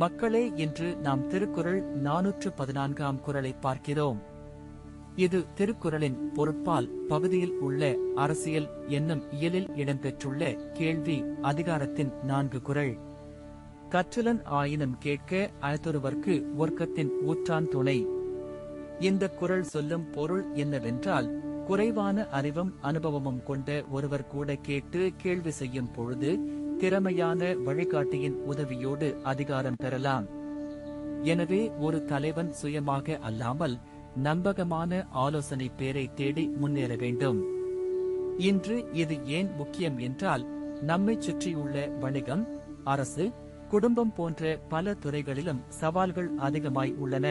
மக்களே, இன்று நாம் திருக்குறள் 414ஆம் குறளை பார்க்கிறோம். இது திருக்குறளின் பொருட்பால் பகுதியில் உள்ள அரசியல் என்னும் இயலில் இடம்பெற்றுள்ள கேள்வி அதிகாரத்தின் 4 குறள். கற்றலன் ஆயினும் கேட்க அயத்தொருவர்க்கு ஒர்க்கத்தின் ஊற்றான் துணை. இந்த குறள் சொல்லும் பொருள் என்னவென்றால், குறைவான அறிவும் அனுபவமும் கொண்ட ஒருவர் கூட கேட்டு கேள்வி செய்யும் பொழுது திறமையான வழிகாட்டியின் உதவியோடு அதிகாரம் பெறலாம். எனவே ஒரு தலைவன் சுயமாக அல்லாமல் நம்பகமான ஆலோசனை பேரை தேடி முன்னேற வேண்டும். இன்று இது ஏன் முக்கியம் என்றால், நம்மைச் சுற்றியுள்ள வணிகம், அரசு, குடும்பம் போன்ற பல துறைகளிலும் சவால்கள் அதிகமாய் உள்ளன.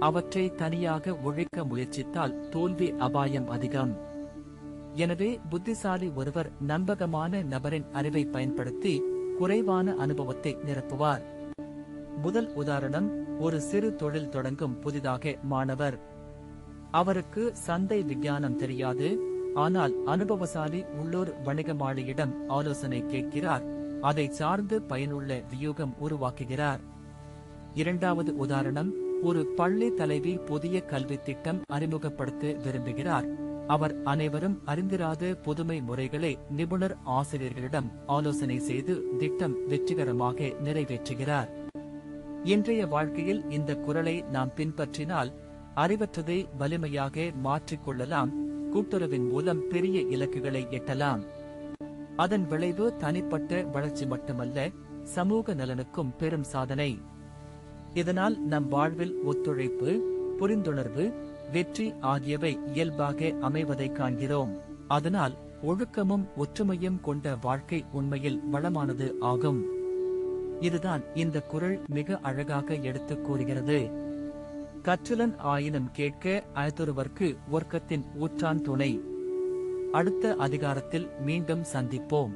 அவற்றை தனியாக ஒழிக்க முயற்சித்தால் தோல்வி அபாயம் அதிகம். எனவே புத்திசாலி ஒருவர் நம்பகமான நபரின் அறிவை பயன்படுத்தி குறைவான அனுபவத்தை நிரப்புவார். முதல் உதாரணம், ஒரு சிறு தொழில் தொடங்கும் புதிதாக மாணவர். அவருக்கு சந்தை விஞ்ஞானம் தெரியாது. ஆனால் அனுபவசாலி உள்ளூர் வணிகமாளியிடம் ஆலோசனை கேட்கிறார். அதை சார்ந்து பயனுள்ள வியூகம் உருவாக்குகிறார். இரண்டாவது உதாரணம், ஒரு பள்ளி தலைவி புதிய கல்வி திட்டம் அறிமுகப்படுத்த விரும்புகிறார். அவர் அனைவரும் அறிந்திராத புதுமை முறைகளை நிபுணர் ஆசிரியர்களிடம் ஆலோசனை செய்து திட்டம் வெற்றிகரமாக நிறைவேற்றுகிறார். இன்றைய வாழ்க்கையில் இந்த குறளை நாம் பின்பற்றினால் அறிவற்றதை வலிமையாக மாற்றிக்கொள்ளலாம். கூட்டுறவின் மூலம் பெரிய இலக்குகளை எட்டலாம். அதன் விளைவு தனிப்பட்ட வளர்ச்சி மட்டுமல்ல, சமூக நலனுக்கும் பெரும் சாதனை. இதனால் நம் வாழ்வில் ஒத்துழைப்பு, புரிந்துணர்வு, வெற்றி ஆகியவை இயல்பாக அமைவதை காண்கிறோம். அதனால் ஒழுக்கமும் ஒற்றுமையும் கொண்ட வாழ்க்கை உண்மையில் வளமானது ஆகும். இதுதான் இந்த குறள் மிக அழகாக எடுத்துக் கூறுகிறது. கற்றலன் ஆயினும் கேட்க அயத்தொருவர்க்கு ஒர்க்கத்தின் ஊற்றான் துணை. அடுத்த அதிகாரத்தில் மீண்டும் சந்திப்போம்.